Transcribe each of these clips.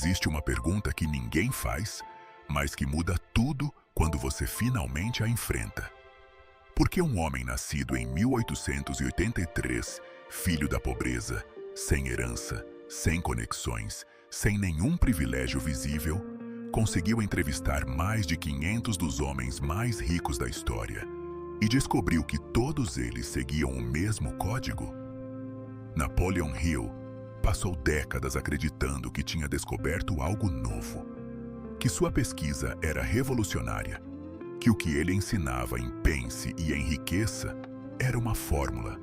Existe uma pergunta que ninguém faz, mas que muda tudo quando você finalmente a enfrenta. Por que um homem nascido em 1883, filho da pobreza, sem herança, sem conexões, sem nenhum privilégio visível, conseguiu entrevistar mais de 500 dos homens mais ricos da história e descobriu que todos eles seguiam o mesmo código? Napoleon Hill passou décadas acreditando que tinha descoberto algo novo, que sua pesquisa era revolucionária, que o que ele ensinava em Pense e Enriqueça era uma fórmula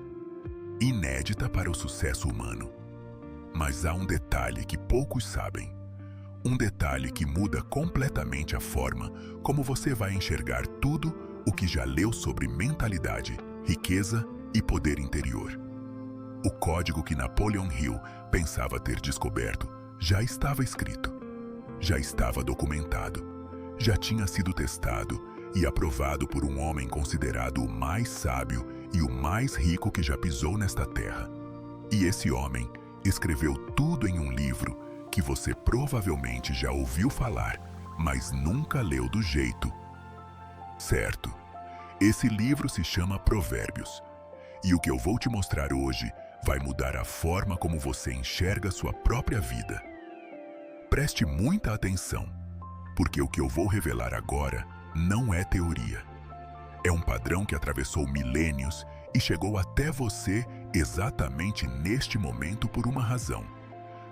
inédita para o sucesso humano. Mas há um detalhe que poucos sabem, um detalhe que muda completamente a forma como você vai enxergar tudo o que já leu sobre mentalidade, riqueza e poder interior. O código que Napoleon Hill pensava ter descoberto já estava escrito, já estava documentado, já tinha sido testado e aprovado por um homem considerado o mais sábio e o mais rico que já pisou nesta terra. E esse homem escreveu tudo em um livro que você provavelmente já ouviu falar, mas nunca leu do jeito certo. Esse livro se chama Provérbios. E o que eu vou te mostrar hoje vai mudar a forma como você enxerga sua própria vida. Preste muita atenção, porque o que eu vou revelar agora não é teoria. É um padrão que atravessou milênios e chegou até você exatamente neste momento por uma razão.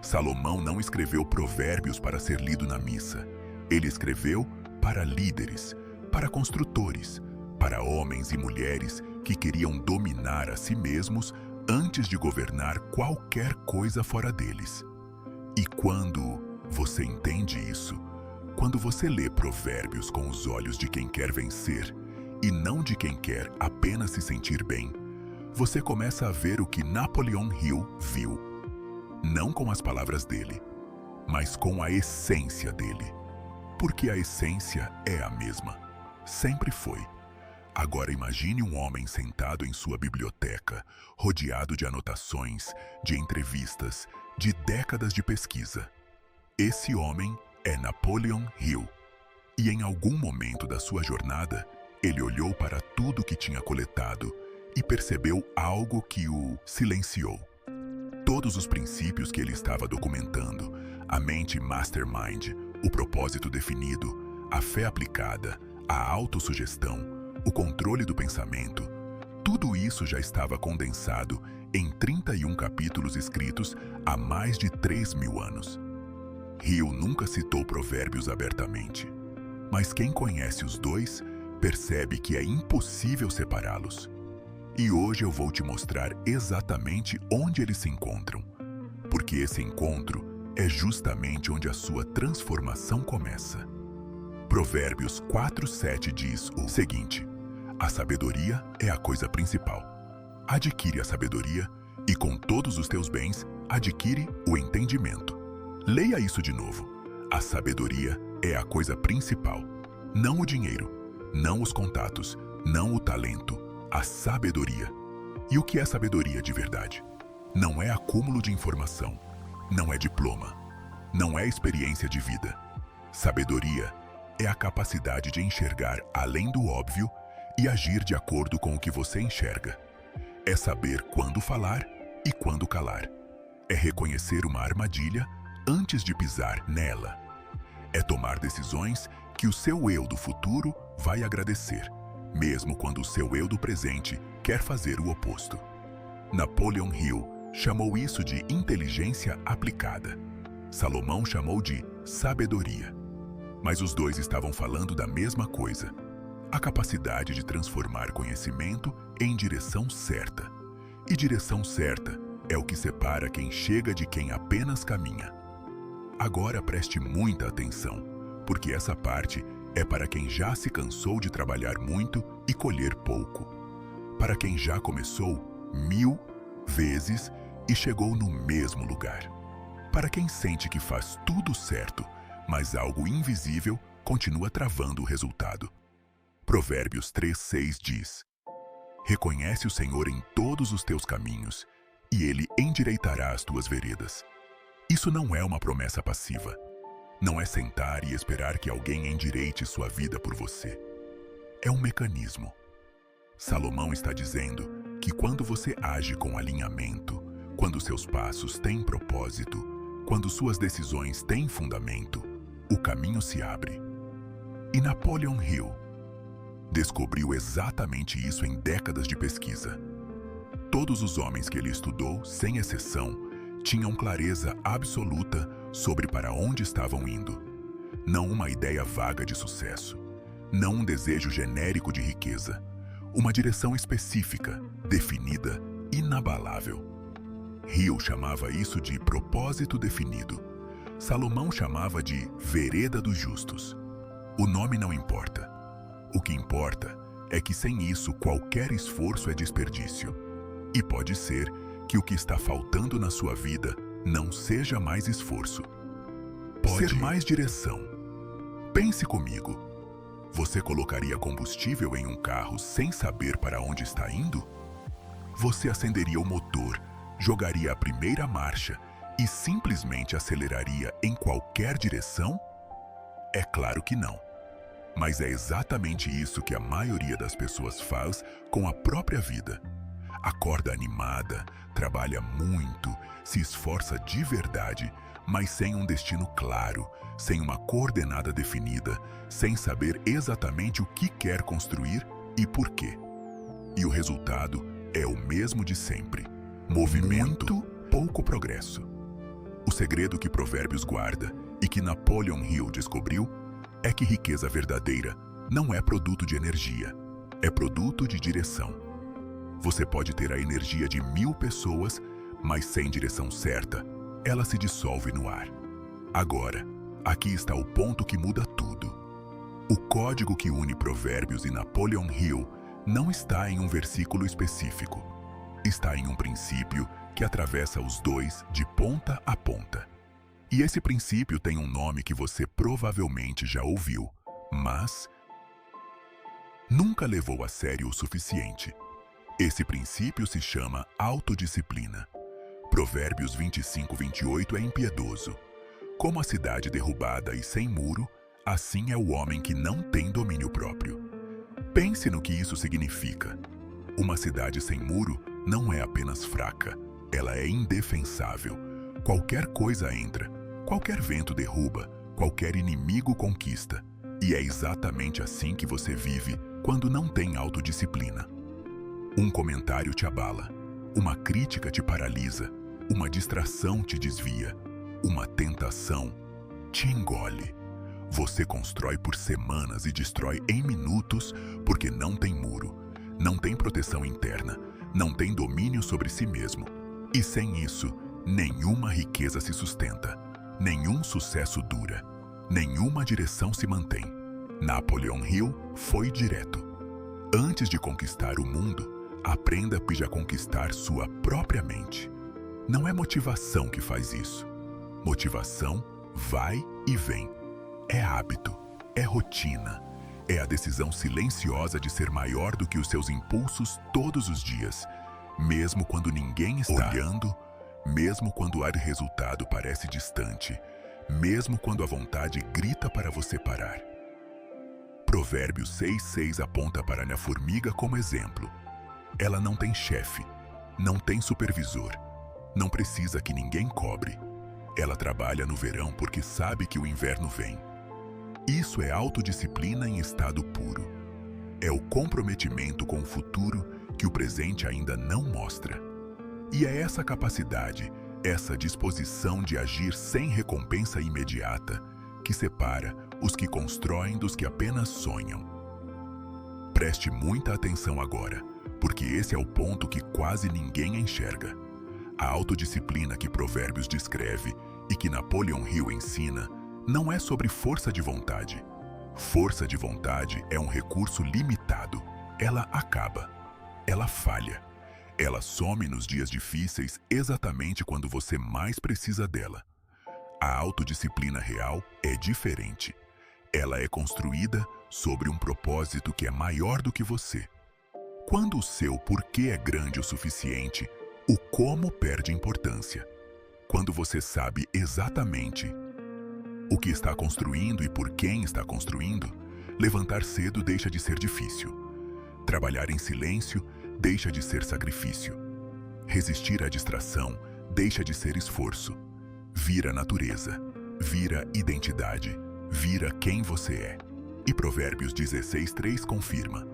Salomão não escreveu Provérbios para ser lido na missa. Ele escreveu para líderes, para construtores, para homens e mulheres que queriam dominar a si mesmos antes de governar qualquer coisa fora deles. E quando você entende isso, quando você lê Provérbios com os olhos de quem quer vencer e não de quem quer apenas se sentir bem, você começa a ver o que Napoleon Hill viu. Não com as palavras dele, mas com a essência dele. Porque a essência é a mesma. Sempre foi. Agora imagine um homem sentado em sua biblioteca, rodeado de anotações, de entrevistas, de décadas de pesquisa. Esse homem é Napoleon Hill. E em algum momento da sua jornada, ele olhou para tudo que tinha coletado e percebeu algo que o silenciou. Todos os princípios que ele estava documentando, a mente mastermind, o propósito definido, a fé aplicada, a autossugestão, o controle do pensamento, tudo isso já estava condensado em 31 capítulos escritos há mais de 3.000 anos. Hill nunca citou Provérbios abertamente, mas quem conhece os dois percebe que é impossível separá-los. E hoje eu vou te mostrar exatamente onde eles se encontram, porque esse encontro é justamente onde a sua transformação começa. Provérbios 4:7 diz o seguinte: a sabedoria é a coisa principal. Adquire a sabedoria e com todos os teus bens adquire o entendimento. Leia isso de novo. A sabedoria é a coisa principal. Não o dinheiro, não os contatos, não o talento, a sabedoria. E o que é sabedoria de verdade? Não é acúmulo de informação, não é diploma, não é experiência de vida. Sabedoria é a capacidade de enxergar além do óbvio e agir de acordo com o que você enxerga. É saber quando falar e quando calar. É reconhecer uma armadilha antes de pisar nela. É tomar decisões que o seu eu do futuro vai agradecer, mesmo quando o seu eu do presente quer fazer o oposto. Napoleon Hill chamou isso de inteligência aplicada. Salomão chamou de sabedoria. Mas os dois estavam falando da mesma coisa: a capacidade de transformar conhecimento em direção certa. E direção certa é o que separa quem chega de quem apenas caminha. Agora preste muita atenção, porque essa parte é para quem já se cansou de trabalhar muito e colher pouco. Para quem já começou 1000 vezes e chegou no mesmo lugar. Para quem sente que faz tudo certo, mas algo invisível continua travando o resultado. Provérbios 3:6 diz: reconhece o Senhor em todos os teus caminhos, e Ele endireitará as tuas veredas. Isso não é uma promessa passiva, Não é sentar e esperar que alguém endireite sua vida por você. É um mecanismo. Salomão está dizendo que quando você age com alinhamento, quando seus passos têm propósito, quando suas decisões têm fundamento, o caminho se abre. E Napoleon Hill descobriu exatamente isso em décadas de pesquisa. Todos os homens que ele estudou, sem exceção, tinham clareza absoluta sobre para onde estavam indo. Não uma ideia vaga de sucesso, não um desejo genérico de riqueza, uma direção específica, definida, inabalável. Hill chamava isso de propósito definido. Salomão chamava de vereda dos justos. O nome não importa. O que importa é que sem isso qualquer esforço é desperdício. E pode ser que o que está faltando na sua vida não seja mais esforço. Pode ser mais direção. Pense comigo. Você colocaria combustível em um carro sem saber para onde está indo? Você acenderia o motor, jogaria a primeira marcha e simplesmente aceleraria em qualquer direção? É claro que não. Mas é exatamente isso que a maioria das pessoas faz com a própria vida. Acorda animada, trabalha muito, se esforça de verdade, mas sem um destino claro, sem uma coordenada definida, sem saber exatamente o que quer construir e por quê. E o resultado é o mesmo de sempre: movimento, pouco progresso. O segredo que Provérbios guarda e que Napoleon Hill descobriu é que riqueza verdadeira não é produto de energia, é produto de direção. Você pode ter a energia de 1000 pessoas, mas sem direção certa, ela se dissolve no ar. Agora, aqui está o ponto que muda tudo. O código que une Provérbios e Napoleon Hill não está em um versículo específico. Está em um princípio que atravessa os dois de ponta a ponta. E esse princípio tem um nome que você provavelmente já ouviu, mas nunca levou a sério o suficiente. Esse princípio se chama autodisciplina. Provérbios 25:28 é impiedoso. Como a cidade derrubada e sem muro, assim é o homem que não tem domínio próprio. Pense no que isso significa. Uma cidade sem muro não é apenas fraca, ela é indefensável. Qualquer coisa entra, qualquer vento derruba, qualquer inimigo conquista. E é exatamente assim que você vive quando não tem autodisciplina. Um comentário te abala, uma crítica te paralisa, uma distração te desvia, uma tentação te engole. Você constrói por semanas e destrói em minutos porque não tem muro, não tem proteção interna, não tem domínio sobre si mesmo. E sem isso, nenhuma riqueza se sustenta, nenhum sucesso dura, nenhuma direção se mantém. Napoleon Hill foi direto. Antes de conquistar o mundo, aprenda a conquistar sua própria mente. Não é motivação que faz isso. Motivação vai e vem. É hábito, é rotina, é a decisão silenciosa de ser maior do que os seus impulsos todos os dias, mesmo quando ninguém está olhando, mesmo quando o resultado parece distante, mesmo quando a vontade grita para você parar. Provérbios 6:6 aponta para a formiga como exemplo. Ela não tem chefe, não tem supervisor, não precisa que ninguém cobre. Ela trabalha no verão porque sabe que o inverno vem. Isso é autodisciplina em estado puro. É o comprometimento com o futuro que o presente ainda não mostra. E é essa capacidade, essa disposição de agir sem recompensa imediata, que separa os que constroem dos que apenas sonham. Preste muita atenção agora, porque esse é o ponto que quase ninguém enxerga. A autodisciplina que Provérbios descreve e que Napoleon Hill ensina não é sobre força de vontade. Força de vontade é um recurso limitado. Ela acaba. Ela falha. Ela some nos dias difíceis exatamente quando você mais precisa dela. A autodisciplina real é diferente. Ela é construída sobre um propósito que é maior do que você. Quando o seu porquê é grande o suficiente, o como perde importância. Quando você sabe exatamente o que está construindo e por quem está construindo, levantar cedo deixa de ser difícil. Trabalhar em silêncio deixa de ser sacrifício. Resistir à distração deixa de ser esforço. Vira natureza, vira identidade, vira quem você é. E Provérbios 16:3 confirma: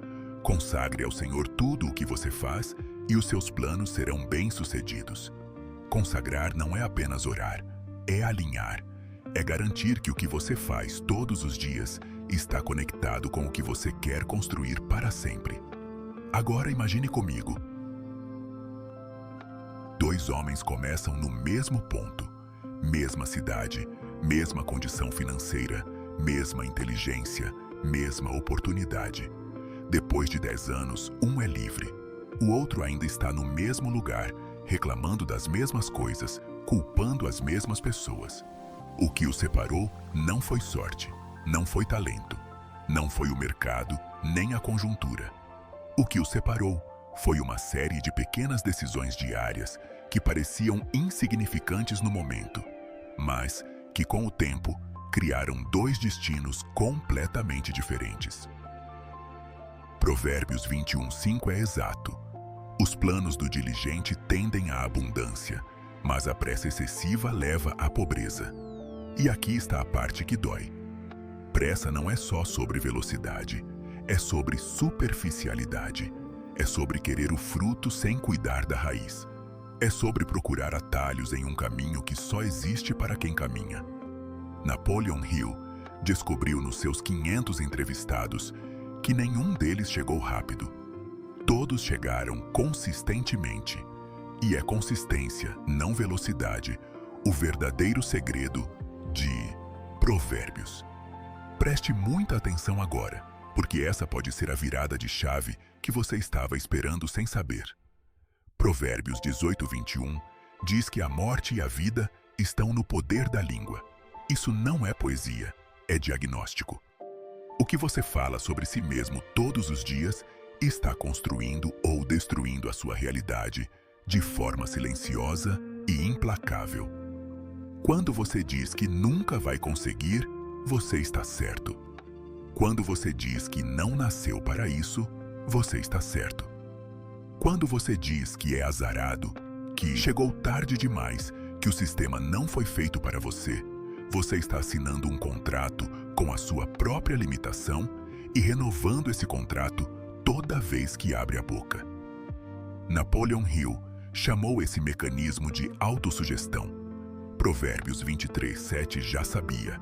consagre ao Senhor tudo o que você faz e os seus planos serão bem-sucedidos. Consagrar não é apenas orar, é alinhar. É garantir que o que você faz todos os dias está conectado com o que você quer construir para sempre. Agora imagine comigo. 2 homens começam no mesmo ponto, mesma cidade, mesma condição financeira, mesma inteligência, mesma oportunidade. Depois de 10 anos, um é livre. O outro ainda está no mesmo lugar, reclamando das mesmas coisas, culpando as mesmas pessoas. O que os separou não foi sorte, não foi talento, não foi o mercado, nem a conjuntura. O que os separou foi uma série de pequenas decisões diárias que pareciam insignificantes no momento, mas que com o tempo criaram 2 destinos completamente diferentes. Provérbios 21:5 é exato. Os planos do diligente tendem à abundância, mas a pressa excessiva leva à pobreza. E aqui está a parte que dói. Pressa não é só sobre velocidade, é sobre superficialidade. É sobre querer o fruto sem cuidar da raiz. É sobre procurar atalhos em um caminho que só existe para quem caminha. Napoleon Hill descobriu nos seus 500 entrevistados que nenhum deles chegou rápido. Todos chegaram consistentemente. E é consistência, não velocidade, o verdadeiro segredo de Provérbios. Preste muita atenção agora, porque essa pode ser a virada de chave que você estava esperando sem saber. Provérbios 18:21 diz que a morte e a vida estão no poder da língua. Isso não é poesia, é diagnóstico. O que você fala sobre si mesmo todos os dias está construindo ou destruindo a sua realidade de forma silenciosa e implacável. Quando você diz que nunca vai conseguir, você está certo. Quando você diz que não nasceu para isso, você está certo. Quando você diz que é azarado, que chegou tarde demais, que o sistema não foi feito para você, você está assinando um contrato com a sua própria limitação e renovando esse contrato toda vez que abre a boca. Napoleon Hill chamou esse mecanismo de autossugestão. Provérbios 23:7 já sabia.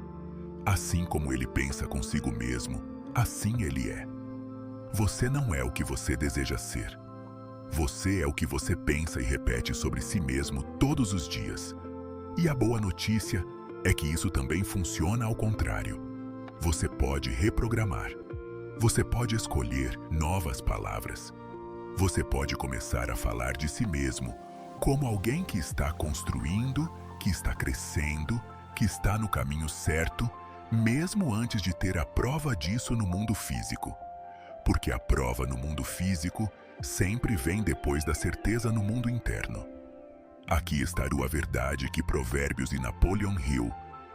Assim como ele pensa consigo mesmo, assim ele é. Você não é o que você deseja ser. Você é o que você pensa e repete sobre si mesmo todos os dias. E a boa notícia é que isso também funciona ao contrário. Você pode reprogramar. Você pode escolher novas palavras. Você pode começar a falar de si mesmo como alguém que está construindo, que está crescendo, que está no caminho certo, mesmo antes de ter a prova disso no mundo físico. Porque a prova no mundo físico sempre vem depois da certeza no mundo interno. Aqui está a verdade que Provérbios e Napoleon Hill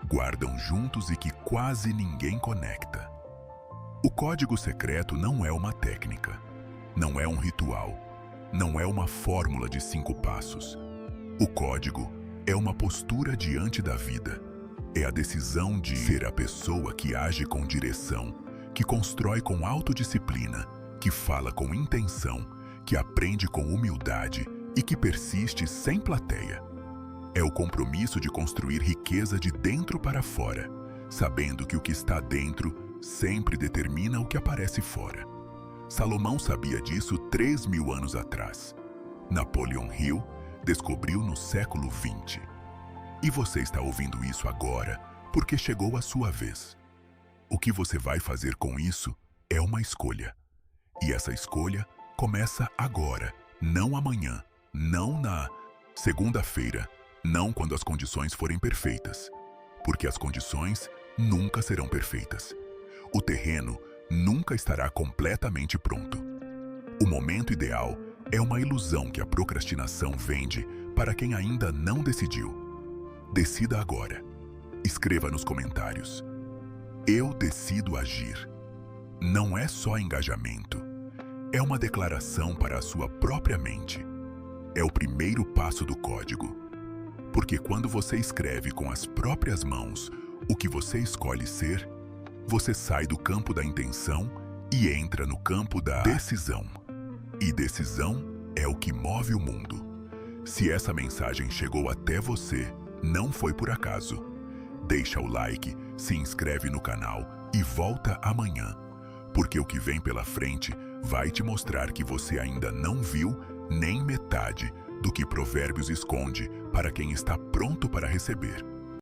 guardam juntos e que quase ninguém conecta. O código secreto não é uma técnica, não é um ritual, não é uma fórmula de 5 passos. O código é uma postura diante da vida. É a decisão de ser a pessoa que age com direção, que constrói com autodisciplina, que fala com intenção, que aprende com humildade e que persiste sem plateia. É o compromisso de construir riqueza de dentro para fora, sabendo que o que está dentro sempre determina o que aparece fora. Salomão sabia disso 3.000 anos atrás. Napoleon Hill descobriu no século XX. E você está ouvindo isso agora porque chegou a sua vez. O que você vai fazer com isso é uma escolha. E essa escolha começa agora, não amanhã, não na segunda-feira, não quando as condições forem perfeitas. Porque as condições nunca serão perfeitas. O terreno nunca estará completamente pronto. O momento ideal é uma ilusão que a procrastinação vende para quem ainda não decidiu. Decida agora. Escreva nos comentários: eu decido agir. Não é só engajamento, é uma declaração para a sua própria mente. É o primeiro passo do código. Porque quando você escreve com as próprias mãos o que você escolhe ser, você sai do campo da intenção e entra no campo da decisão. E decisão é o que move o mundo. Se essa mensagem chegou até você, não foi por acaso. Deixa o like, se inscreve no canal e volta amanhã, porque o que vem pela frente vai te mostrar que você ainda não viu nem metade do que Provérbios esconde para quem está pronto para receber.